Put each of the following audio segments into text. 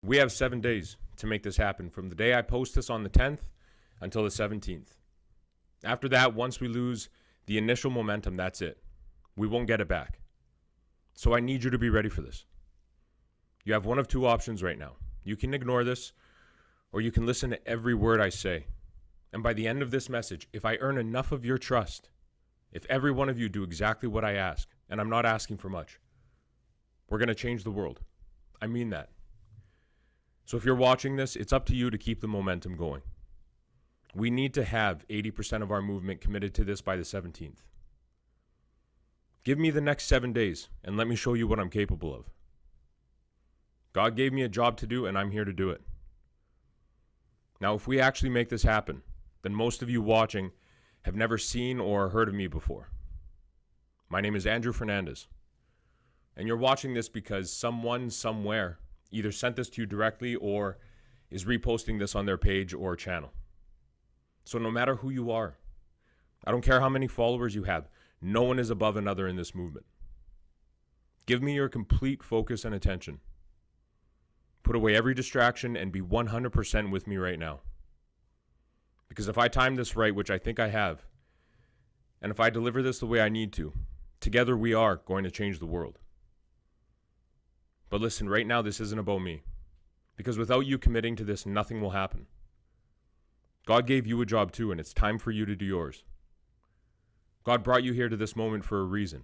We have 7 days to make this happen from the day I post this on the 10th until the 17th. After that, once we lose the initial momentum, that's it. We won't get it back. So I need you to be ready for this. You have one of two options right now. You can ignore this, or you can listen to every word I say. And by the end of this message, if I earn enough of your trust, if every one of you do exactly what I ask, and I'm not asking for much, we're going to change the world. I mean that. So if you're watching this, it's up to you to keep the momentum going. We need to have 80% of our movement committed to this by the 17th. Give me the next 7 days, and let me show you what I'm capable of. God gave me a job to do, and I'm here to do it. Now, if we actually make this happen, then most of you watching have never seen or heard of me before. My name is Andrew Fernandez, and you're watching this because someone somewhere either sent this to you directly or is reposting this on their page or channel. So no matter who you are, I don't care how many followers you have, no one is above another in this movement. Give me your complete focus and attention. Put away every distraction and be 100% with me right now. Because if I time this right, which I think I have, and if I deliver this the way I need to, together we are going to change the world. But listen, right now this isn't about me. Because without you committing to this, nothing will happen. God gave you a job too, and it's time for you to do yours. God brought you here to this moment for a reason.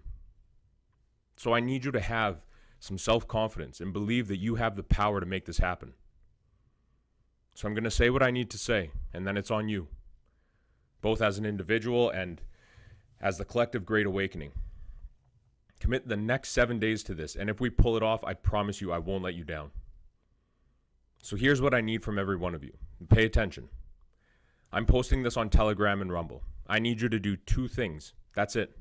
So I need you to have some self-confidence and believe that you have the power to make this happen. So I'm going to say what I need to say, and then it's on you, both as an individual and as the collective Great Awakening. Commit the next 7 days to this, and if we pull it off, I promise you I won't let you down. So here's what I need from every one of you. Pay attention. I'm posting this on Telegram and Rumble. I need you to do 2 things. That's it.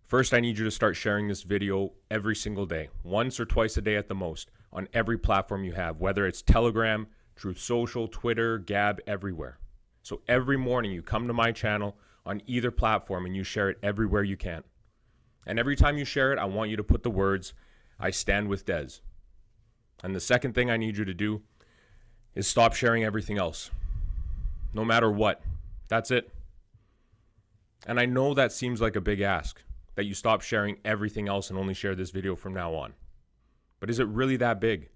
First, I need you to start sharing this video every single day, once or twice a day at the most, on every platform you have, whether it's Telegram, Truth Social, Twitter, Gab, everywhere. So every morning you come to my channel on either platform and you share it everywhere you can. And every time you share it, I want you to put the words, "I stand with Dez." And the second thing I need you to do is stop sharing everything else. No matter what. That's it. And I know that seems like a big ask, that you stop sharing everything else and only share this video from now on. But is it really that big?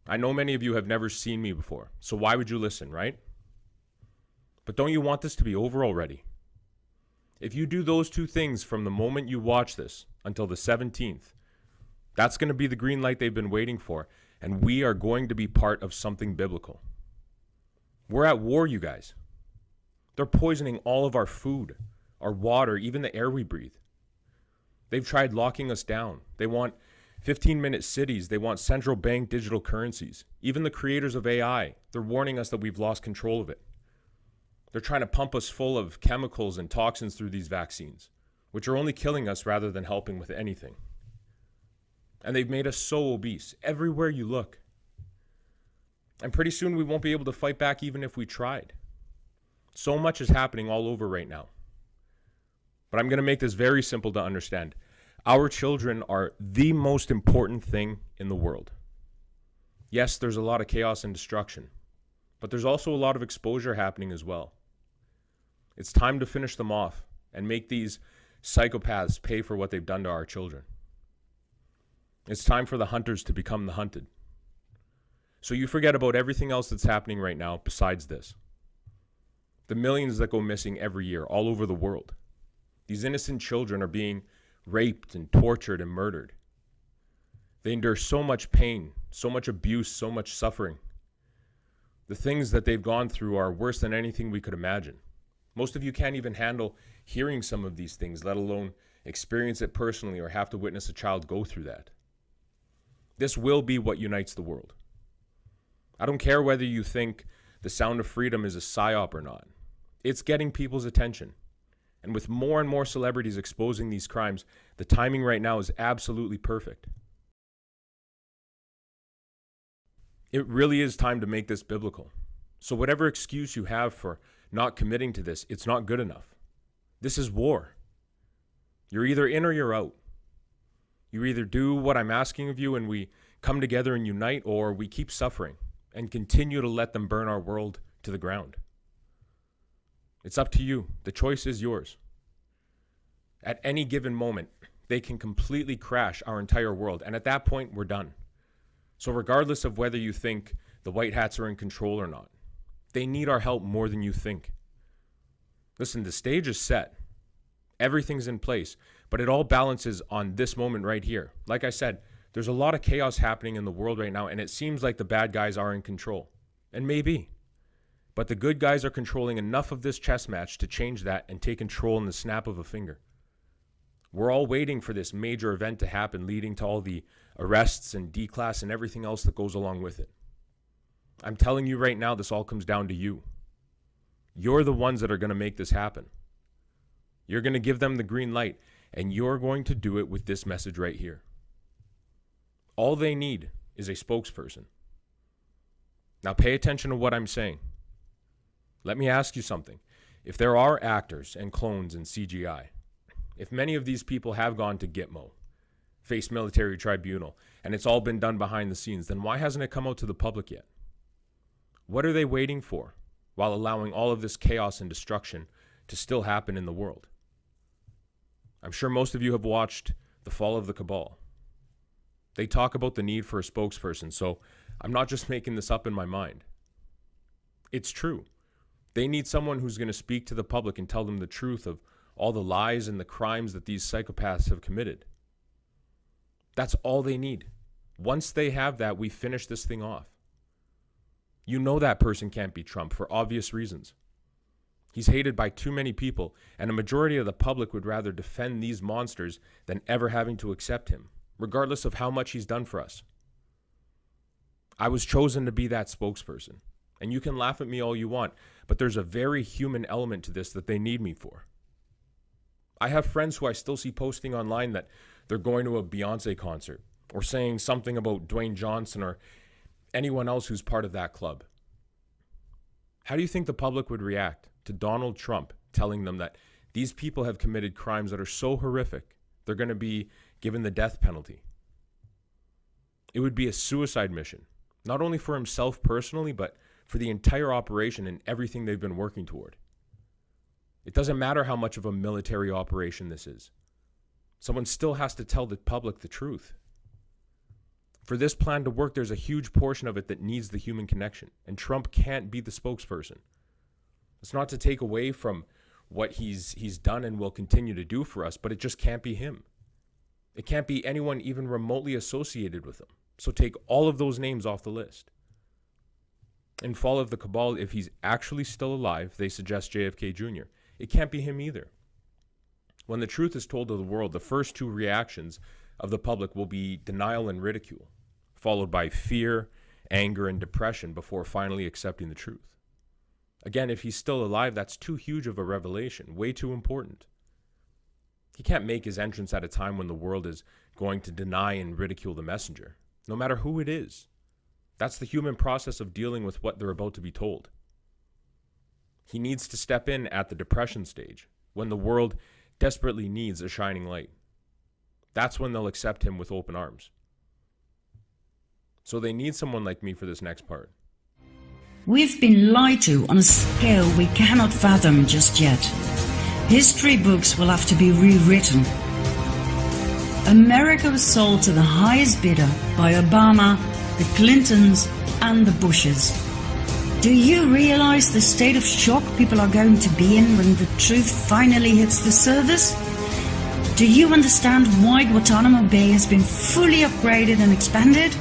I know many of you have never seen me before, so why would you listen, right? But don't you want this to be over already? If you do those 2 things from the moment you watch this until the 17th, that's going to be the green light they've been waiting for, and we are going to be part of something biblical. We're at war, you guys. They're poisoning all of our food, our water, even the air we breathe. They've tried locking us down. They want 15-minute cities. They want central bank digital currencies. Even the creators of AI, they're warning us that we've lost control of it. They're trying to pump us full of chemicals and toxins through these vaccines, which are only killing us rather than helping with anything. And they've made us so obese everywhere you look. And pretty soon we won't be able to fight back even if we tried. So much is happening all over right now. But I'm going to make this very simple to understand. Our children are the most important thing in the world. Yes, there's a lot of chaos and destruction, but there's also a lot of exposure happening as well. It's time to finish them off and make these psychopaths pay for what they've done to our children. It's time for the hunters to become the hunted. So you forget about everything else that's happening right now besides this. The millions that go missing every year all over the world. These innocent children are being raped and tortured and murdered. They endure so much pain, so much abuse, so much suffering. The things that they've gone through are worse than anything we could imagine. Most of you can't even handle hearing some of these things, let alone experience it personally or have to witness a child go through that. This will be what unites the world. I don't care whether you think the sound of freedom is a psyop or not. It's getting people's attention. And with more and more celebrities exposing these crimes, the timing right now is absolutely perfect. It really is time to make this biblical. So whatever excuse you have for not committing to this, it's not good enough. This is war. You're either in or you're out. You either do what I'm asking of you and we come together and unite, or we keep suffering and continue to let them burn our world to the ground. It's up to you. The choice is yours. At any given moment, they can completely crash our entire world, and at that point, we're done. So regardless of whether you think the Whitehats are in control or not, they need our help more than you think. Listen, the stage is set. Everything's in place, but it all balances on this moment right here. Like I said, there's a lot of chaos happening in the world right now, and it seems like the bad guys are in control. And maybe. But the good guys are controlling enough of this chess match to change that and take control in the snap of a finger. We're all waiting for this major event to happen, leading to all the arrests and declass and everything else that goes along with it. I'm telling you right now, this all comes down to you. You're the ones that are going to make this happen. You're going to give them the green light, and you're going to do it with this message right here. All they need is a spokesperson. Now pay attention to what I'm saying. Let me ask you something. If there are actors and clones in CGI, if many of these people have gone to Gitmo, faced military tribunal, and it's all been done behind the scenes, then why hasn't it come out to the public yet? What are they waiting for while allowing all of this chaos and destruction to still happen in the world? I'm sure most of you have watched The Fall of the Cabal. They talk about the need for a spokesperson, so I'm not just making this up in my mind. It's true. They need someone who's going to speak to the public and tell them the truth of all the lies and the crimes that these psychopaths have committed. That's all they need. Once they have that, we finish this thing off. You know that person can't be Trump for obvious reasons. He's hated by too many people, and a majority of the public would rather defend these monsters than ever having to accept him, regardless of how much he's done for us. I was chosen to be that spokesperson, and you can laugh at me all you want, but there's a very human element to this that they need me for. I have friends who I still see posting online that they're going to a Beyonce concert, or saying something about Dwayne Johnson or anyone else who's part of that club. How do you think the public would react to Donald Trump telling them that these people have committed crimes that are so horrific, they're going to be given the death penalty? It would be a suicide mission, not only for himself personally, but for the entire operation and everything they've been working toward. It doesn't matter how much of a military operation this is. Someone still has to tell the public the truth. For this plan to work, there's a huge portion of it that needs the human connection, and Trump can't be the spokesperson. It's not to take away from what he's done and will continue to do for us, but it just can't be him. It can't be anyone even remotely associated with him. So take all of those names off the list. In Fall of the Cabal, if he's actually still alive, they suggest JFK Jr. It can't be him either. When the truth is told to the world, the first two reactions of the public will be denial and ridicule, followed by fear, anger, and depression before finally accepting the truth. Again, if he's still alive, that's too huge of a revelation, way too important. He can't make his entrance at a time when the world is going to deny and ridicule the messenger, no matter who it is. That's the human process of dealing with what they're about to be told. He needs to step in at the depression stage, when the world desperately needs a shining light. That's when they'll accept him with open arms. So they need someone like me for this next part. We've been lied to on a scale we cannot fathom just yet. History books will have to be rewritten. America was sold to the highest bidder by Obama, the Clintons, and the Bushes. Do you realize the state of shock people are going to be in when the truth finally hits the surface? Do you understand why Guantanamo Bay has been fully upgraded and expanded?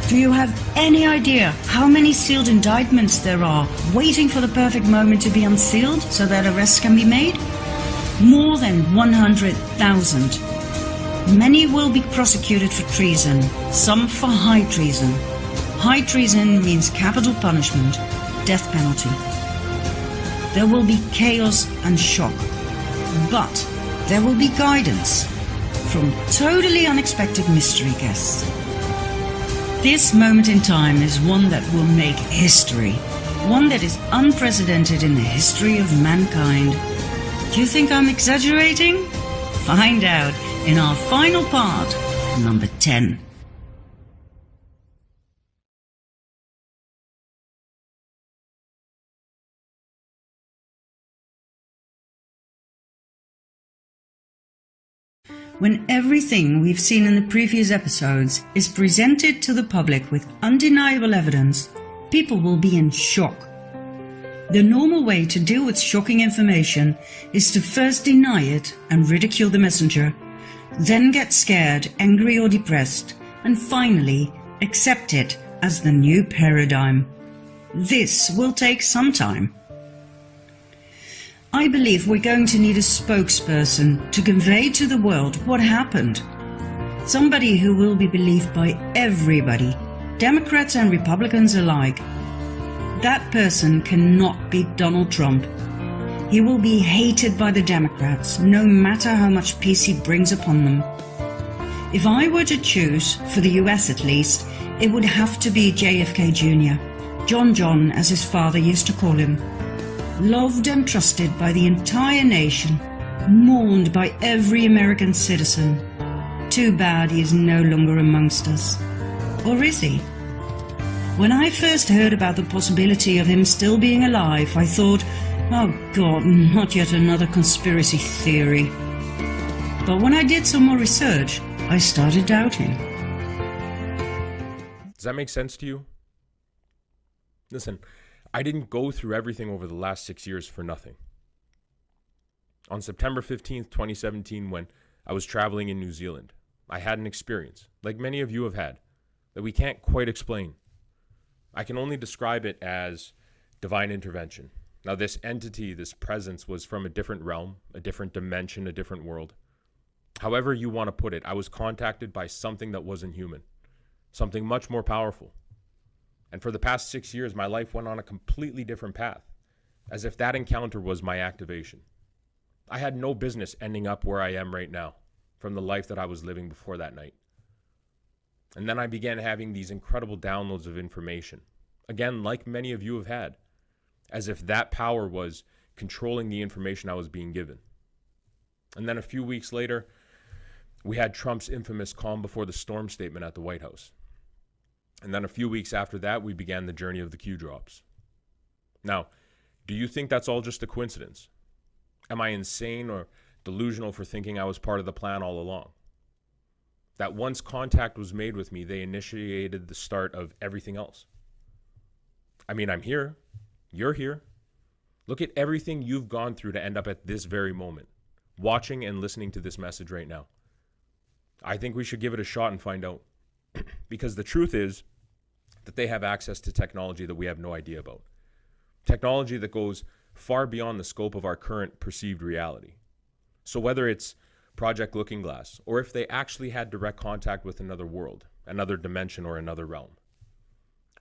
Do you have any idea how many sealed indictments there are waiting for the perfect moment to be unsealed so that arrests can be made? More than 100,000. Many will be prosecuted for treason, some for high treason. High treason means capital punishment, death penalty. There will be chaos and shock, but there will be guidance from totally unexpected mystery guests. This moment in time is one that will make history, one that is unprecedented in the history of mankind. Do you think I'm exaggerating? Find out in our final part, number 10. When everything we've seen in the previous episodes is presented to the public with undeniable evidence, people will be in shock. The normal way to deal with shocking information is to first deny it and ridicule the messenger, then get scared, angry or depressed, and finally accept it as the new paradigm. This will take some time. I believe we're going to need a spokesperson to convey to the world what happened. Somebody who will be believed by everybody, Democrats and Republicans alike. That person cannot be Donald Trump. He will be hated by the Democrats, no matter how much peace he brings upon them. If I were to choose, for the US at least, it would have to be JFK Jr., John as his father used to call him. Loved and trusted by the entire nation, mourned by every American citizen. Too bad he is no longer amongst us. Or is he? When I first heard about the possibility of him still being alive, I thought, oh God, not yet another conspiracy theory. But when I did some more research, I started doubting. Does that make sense to you? Listen, I didn't go through everything over the last 6 years for nothing. On September 15th, 2017, when I was traveling in New Zealand, I had an experience, like many of you have had, that we can't quite explain. I can only describe it as divine intervention. Now, this entity, this presence, was from a different realm, a different dimension, a different world. However you want to put it, I was contacted by something that wasn't human, something much more powerful. And for the past 6 years, my life went on a completely different path, as if that encounter was my activation. I had no business ending up where I am right now, from the life that I was living before that night. And then I began having these incredible downloads of information, again, like many of you have had, as if that power was controlling the information I was being given. And then a few weeks later, we had Trump's infamous calm before the storm statement at the White House. And then a few weeks after that, we began the journey of the Q drops. Now, do you think that's all just a coincidence? Am I insane or delusional for thinking I was part of the plan all along? That once contact was made with me, they initiated the start of everything else. I mean, I'm here. You're here. Look at everything you've gone through to end up at this very moment, watching and listening to this message right now. I think we should give it a shot and find out. Because the truth is that they have access to technology that we have no idea about. Technology that goes far beyond the scope of our current perceived reality. So whether it's Project Looking Glass, or if they actually had direct contact with another world, another dimension, or another realm.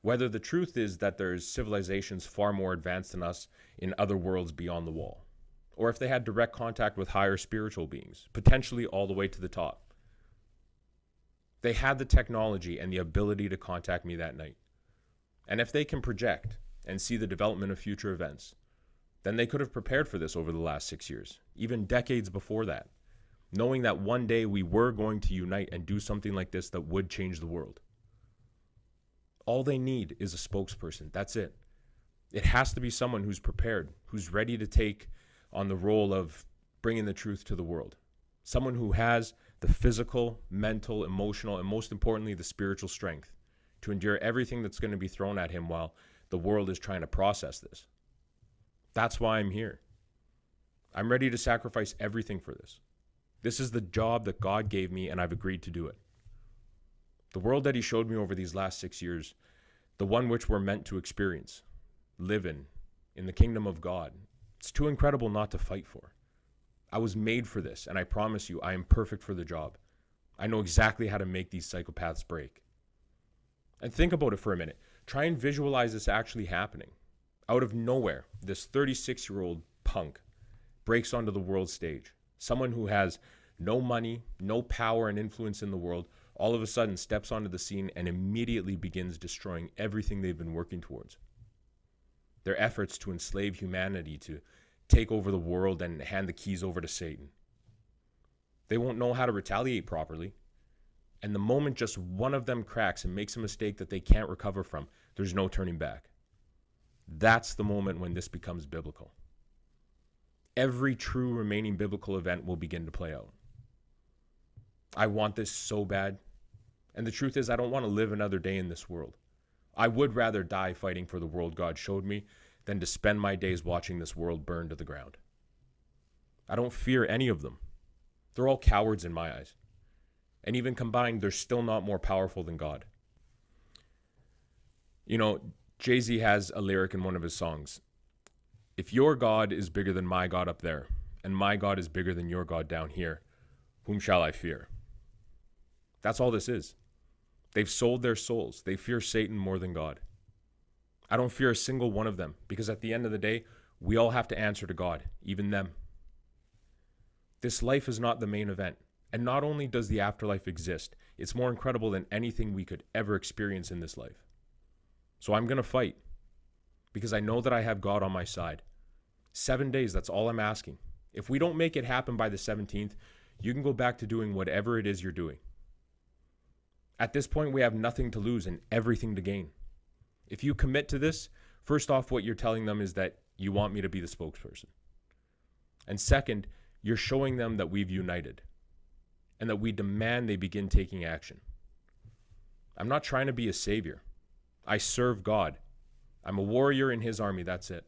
Whether the truth is that there's civilizations far more advanced than us in other worlds beyond the wall. Or if they had direct contact with higher spiritual beings, potentially all the way to the top. They had the technology and the ability to contact me that night. And if they can project and see the development of future events, then they could have prepared for this over the last 6 years, even decades before that, knowing that one day we were going to unite and do something like this that would change the world. All they need is a spokesperson. That's it. It has to be someone who's prepared, who's ready to take on the role of bringing the truth to the world. Someone who has the physical, mental, emotional, and most importantly, the spiritual strength to endure everything that's going to be thrown at him while the world is trying to process this. That's why I'm here. I'm ready to sacrifice everything for this. This is the job that God gave me, and I've agreed to do it. The world that he showed me over these last 6 years, the one which we're meant to experience, live in the kingdom of God, it's too incredible not to fight for. I was made for this, and I promise you, I am perfect for the job. I know exactly how to make these psychopaths break. And think about it for a minute. Try and visualize this actually happening. Out of nowhere, this 36-year-old punk breaks onto the world stage. Someone who has no money, no power and influence in the world, all of a sudden steps onto the scene and immediately begins destroying everything they've been working towards. Their efforts to enslave humanity, to take over the world and hand the keys over to Satan. They won't know how to retaliate properly. And the moment just one of them cracks and makes a mistake that they can't recover from, there's no turning back. That's the moment when this becomes biblical. Every true remaining biblical event will begin to play out. I want this so bad. And the truth is, I don't want to live another day in this world. I would rather die fighting for the world God showed me than to spend my days watching this world burn to the ground. I don't fear any of them. They're all cowards in my eyes. And even combined, they're still not more powerful than God. You know, Jay-Z has a lyric in one of his songs. If your God is bigger than my God up there, and my God is bigger than your God down here, whom shall I fear? That's all this is. They've sold their souls. They fear Satan more than God. I don't fear a single one of them, because at the end of the day, we all have to answer to God, even them. This life is not the main event. And not only does the afterlife exist, it's more incredible than anything we could ever experience in this life. So I'm going to fight, because I know that I have God on my side. 7 days, that's all I'm asking. If we don't make it happen by the 17th, you can go back to doing whatever it is you're doing. At this point, we have nothing to lose and everything to gain. If you commit to this, first off, what you're telling them is that you want me to be the spokesperson. And second, you're showing them that we've united and that we demand they begin taking action. I'm not trying to be a savior. I serve God. I'm a warrior in his army, that's it.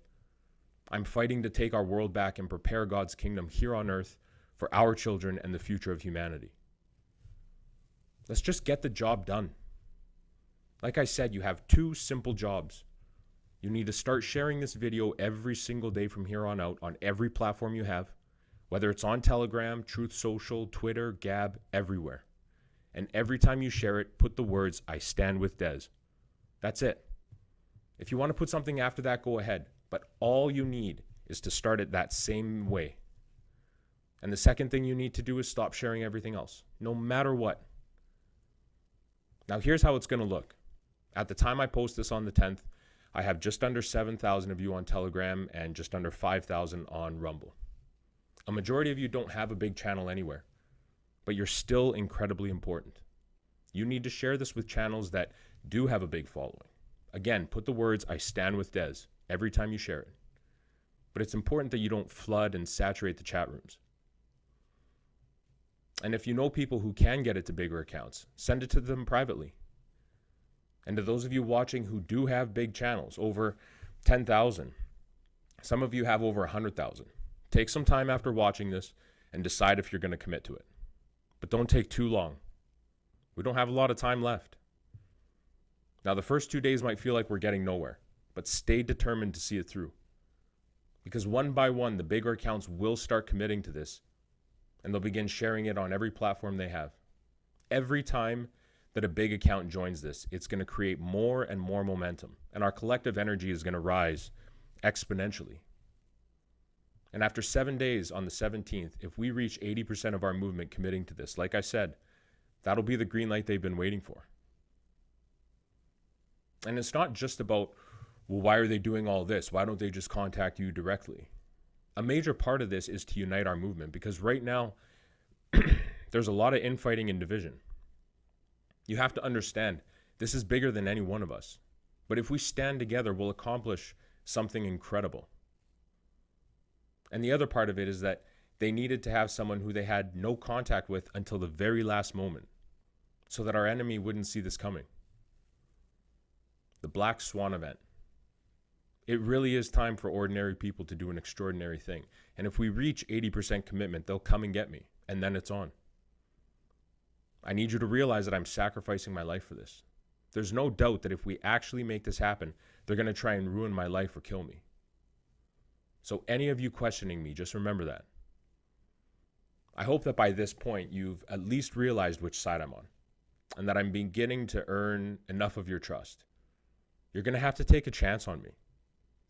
I'm fighting to take our world back and prepare God's kingdom here on earth for our children and the future of humanity. Let's just get the job done. Like I said, you have 2 simple jobs. You need to start sharing this video every single day from here on out on every platform you have, whether it's on Telegram, Truth Social, Twitter, Gab, everywhere. And every time you share it, put the words, "I stand with Des." That's it. If you want to put something after that, go ahead. But all you need is to start it that same way. And the second thing you need to do is stop sharing everything else, no matter what. Now, here's how it's going to look. At the time I post this on the 10th, I have just under 7,000 of you on Telegram and just under 5,000 on Rumble. A majority of you don't have a big channel anywhere, but you're still incredibly important. You need to share this with channels that do have a big following. Again, put the words, "I stand with Des," every time you share it. But it's important that you don't flood and saturate the chat rooms. And if you know people who can get it to bigger accounts, send it to them privately. And to those of you watching who do have big channels, over 10,000, some of you have over 100,000. Take some time after watching this and decide if you're going to commit to it. But don't take too long. We don't have a lot of time left. Now, the first 2 days might feel like we're getting nowhere, but stay determined to see it through. Because one by one, the bigger accounts will start committing to this, and they'll begin sharing it on every platform they have. Every time that a big account joins this, it's going to create more and more momentum, and our collective energy is going to rise exponentially. And after 7 days on the 17th, if we reach 80% of our movement committing to this, like I said, that'll be the green light they've been waiting for. And it's not just about, well, why are they doing all this? Why don't they just contact you directly? A major part of this is to unite our movement, because right now, there's a lot of infighting and division. You have to understand, this is bigger than any one of us. But if we stand together, we'll accomplish something incredible. And the other part of it is that they needed to have someone who they had no contact with until the very last moment, so that our enemy wouldn't see this coming. The Black Swan event. It really is time for ordinary people to do an extraordinary thing. And if we reach 80% commitment, they'll come and get me, and then it's on. I need you to realize that I'm sacrificing my life for this. There's no doubt that if we actually make this happen, they're going to try and ruin my life or kill me. So any of you questioning me, just remember that. I hope that by this point, you've at least realized which side I'm on, and that I'm beginning to earn enough of your trust. You're going to have to take a chance on me.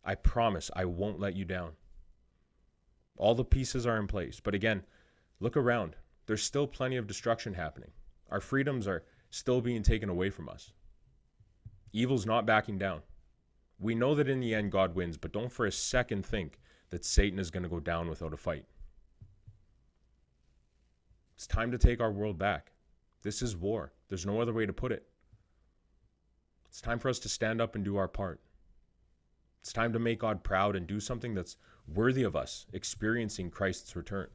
I promise I won't let you down. All the pieces are in place, but again, look around. There's still plenty of destruction happening. Our freedoms are still being taken away from us. Evil's not backing down. We know that in the end God wins, but don't for a second think that Satan is going to go down without a fight. It's time to take our world back. This is war. There's no other way to put it. It's time for us to stand up and do our part. It's time to make God proud and do something that's worthy of us experiencing Christ's return.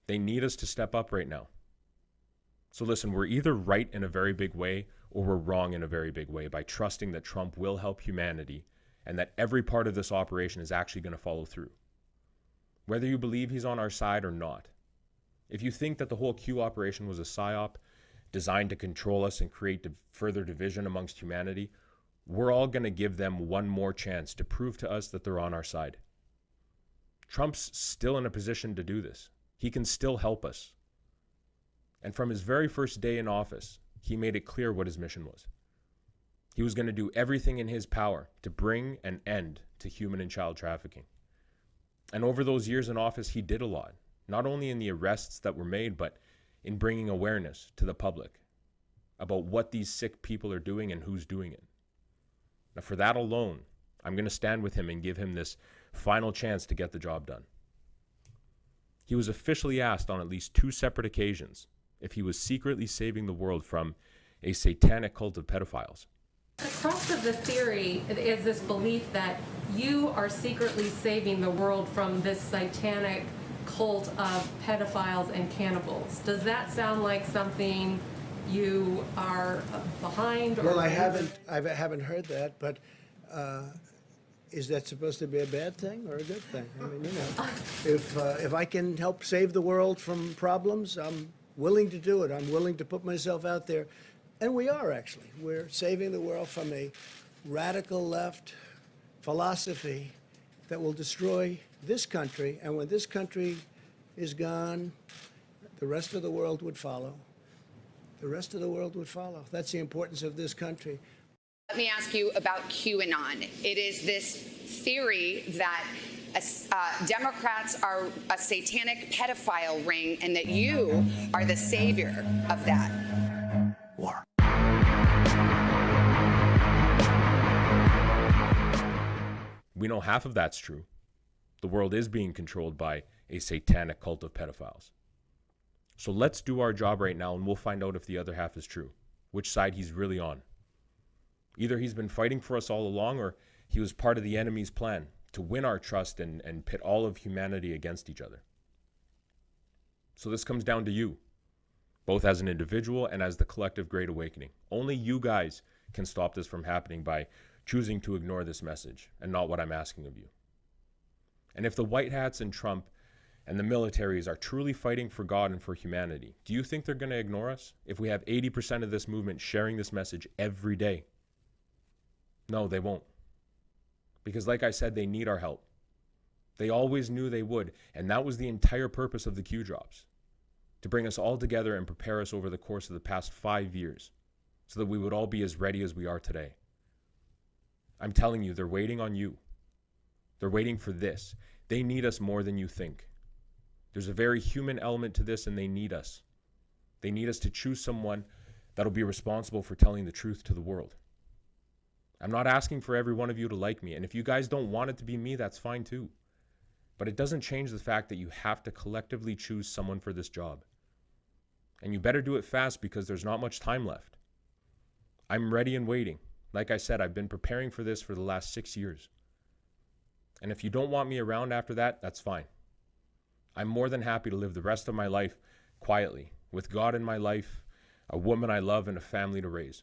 They need us to step up right now. So listen, we're either right in a very big way or we're wrong in a very big way by trusting that Trump will help humanity and that every part of this operation is actually going to follow through. Whether you believe he's on our side or not, if you think that the whole Q operation was a psyop designed to control us and create further division amongst humanity, we're all going to give them one more chance to prove to us that they're on our side. Trump's still in a position to do this. He can still help us. And from his very first day in office, he made it clear what his mission was. He was going to do everything in his power to bring an end to human and child trafficking. And over those years in office, he did a lot, not only in the arrests that were made, but in bringing awareness to the public about what these sick people are doing and who's doing it. Now, for that alone, I'm going to stand with him and give him this final chance to get the job done. He was officially asked on at least 2 separate occasions if he was secretly saving the world from a satanic cult of pedophiles. The crux of the theory is this belief that you are secretly saving the world from this satanic cult of pedophiles and cannibals. Does that sound like something you are behind? Or well, I haven't heard that, but is that supposed to be a bad thing or a good thing? I mean, you know, if I can help save the world from problems, I'm willing to do it. I'm willing to put myself out there. And we are, actually. We're saving the world from a radical left philosophy that will destroy this country. And when this country is gone, the rest of the world would follow. The rest of the world would follow. That's the importance of this country. Let me ask you about QAnon. It is this theory that Democrats are a satanic pedophile ring and that you are the savior of that. War. We know half of that's true. The world is being controlled by a satanic cult of pedophiles. So let's do our job right now and we'll find out if the other half is true, which side he's really on. Either he's been fighting for us all along or he was part of the enemy's plan to win our trust and pit all of humanity against each other. So this comes down to you, both as an individual and as the collective Great Awakening. Only you guys can stop this from happening by choosing to ignore this message and not what I'm asking of you. And if the Whitehats and Trump and the militaries are truly fighting for God and for humanity, do you think they're going to ignore us if we have 80% of this movement sharing this message every day? No, they won't. Because like I said, they need our help. They always knew they would, and that was the entire purpose of the Q drops, to bring us all together and prepare us over the course of the past 5 years so that we would all be as ready as we are today. I'm telling you, they're waiting on you. They're waiting for this. They need us more than you think. There's a very human element to this, and they need us. They need us to choose someone that'll be responsible for telling the truth to the world. I'm not asking for every one of you to like me, and if you guys don't want it to be me, that's fine too. But it doesn't change the fact that you have to collectively choose someone for this job. And you better do it fast because there's not much time left. I'm ready and waiting. Like I said, I've been preparing for this for the last 6 years. And if you don't want me around after that, that's fine. I'm more than happy to live the rest of my life quietly, with God in my life, a woman I love, and a family to raise.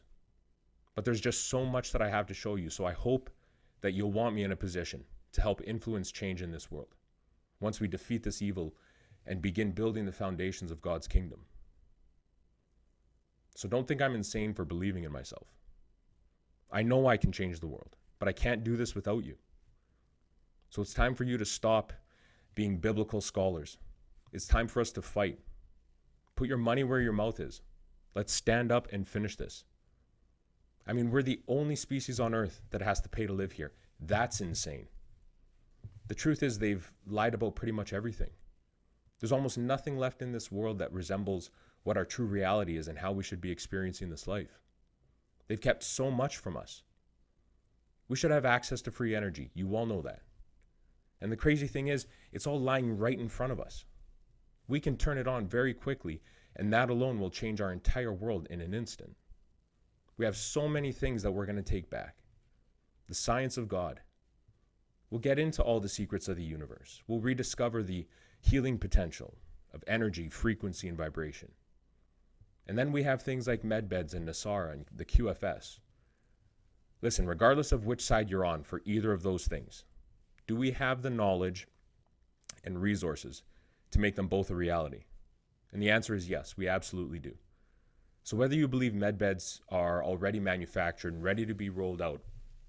But there's just so much that I have to show you, so I hope that you'll want me in a position to help influence change in this world, once we defeat this evil and begin building the foundations of God's kingdom. So don't think I'm insane for believing in myself. I know I can change the world, but I can't do this without you. So it's time for you to stop being biblical scholars. It's time for us to fight. Put your money where your mouth is. Let's stand up and finish this. I mean, we're the only species on Earth that has to pay to live here. That's insane. The truth is they've lied about pretty much everything. There's almost nothing left in this world that resembles what our true reality is and how we should be experiencing this life. They've kept so much from us. We should have access to free energy. You all know that. And the crazy thing is, it's all lying right in front of us. We can turn it on very quickly, and that alone will change our entire world in an instant. We have so many things that we're going to take back. The science of God. We'll get into all the secrets of the universe. We'll rediscover the healing potential of energy, frequency, and vibration. And then we have things like medbeds and NESARA and the QFS. Listen, regardless of which side you're on for either of those things, do we have the knowledge and resources to make them both a reality? And the answer is yes, we absolutely do. So whether you believe medbeds are already manufactured and ready to be rolled out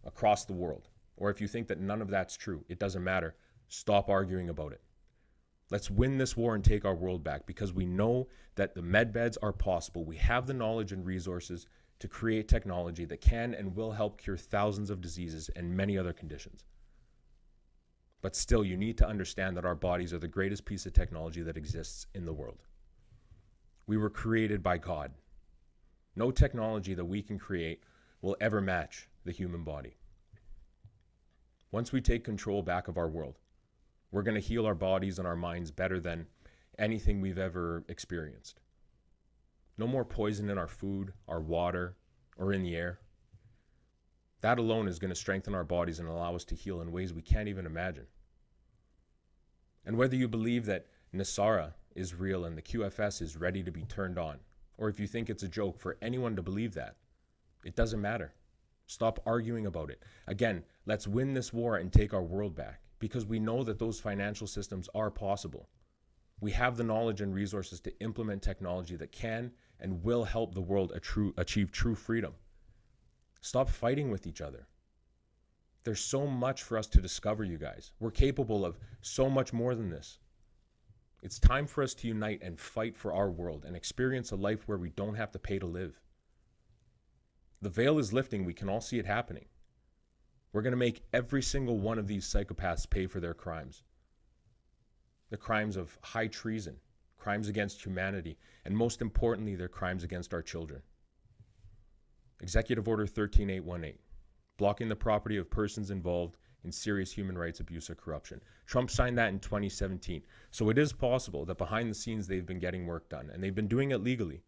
across the world, or if you think that none of that's true, it doesn't matter. Stop arguing about it. Let's win this war and take our world back, because we know that the medbeds are possible. We have the knowledge and resources to create technology that can and will help cure thousands of diseases and many other conditions. But still, you need to understand that our bodies are the greatest piece of technology that exists in the world. We were created by God. No technology that we can create will ever match the human body. Once we take control back of our world, we're going to heal our bodies and our minds better than anything we've ever experienced. No more poison in our food, our water, or in the air. That alone is going to strengthen our bodies and allow us to heal in ways we can't even imagine. And whether you believe that NESARA is real and the QFS is ready to be turned on, or if you think it's a joke for anyone to believe that, it doesn't matter. Stop arguing about it. Again, let's win this war and take our world back, because we know that those financial systems are possible. We have the knowledge and resources to implement technology that can and will help the world achieve true freedom. Stop fighting with each other. There's so much for us to discover, you guys. We're capable of so much more than this. It's time for us to unite and fight for our world and experience a life where we don't have to pay to live. The veil is lifting. We can all see it happening. We're going to make every single one of these psychopaths pay for their crimes. The crimes of high treason, crimes against humanity, and most importantly, their crimes against our children. Executive Order 13818, blocking the property of persons involved in serious human rights abuse or corruption. Trump signed that in 2017. So it is possible that behind the scenes they've been getting work done, and they've been doing it legally.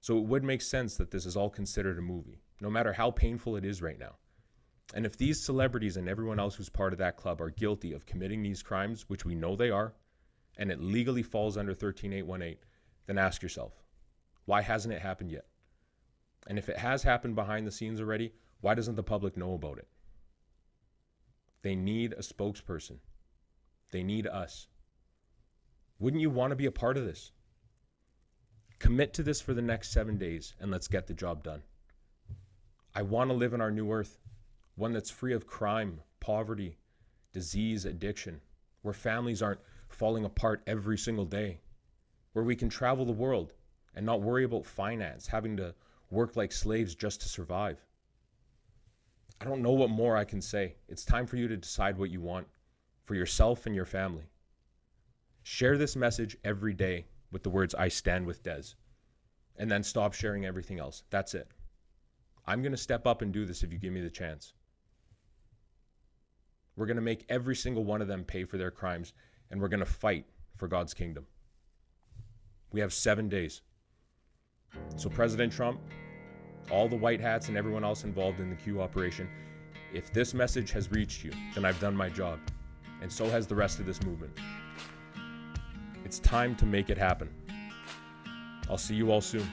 So it would make sense that this is all considered a movie, no matter how painful it is right now. And if these celebrities and everyone else who's part of that club are guilty of committing these crimes, which we know they are, and it legally falls under 13818, then ask yourself, why hasn't it happened yet? And if it has happened behind the scenes already, why doesn't the public know about it? They need a spokesperson. They need us. Wouldn't you want to be a part of this? Commit to this for the next 7 days and let's get the job done. I want to live in our new earth, one that's free of crime, poverty, disease, addiction, where families aren't falling apart every single day, where we can travel the world and not worry about finance, having to work like slaves just to survive. I don't know what more I can say. It's time for you to decide what you want for yourself and your family. Share this message every day with the words, "I stand with Des," and then stop sharing everything else. That's it. I'm going to step up and do this if you give me the chance. We're going to make every single one of them pay for their crimes, and we're going to fight for God's kingdom. We have 7 days. So President Trump, all the Whitehats and everyone else involved in the Q operation, if this message has reached you, then I've done my job, and so has the rest of this movement. It's time to make it happen. I'll see you all soon.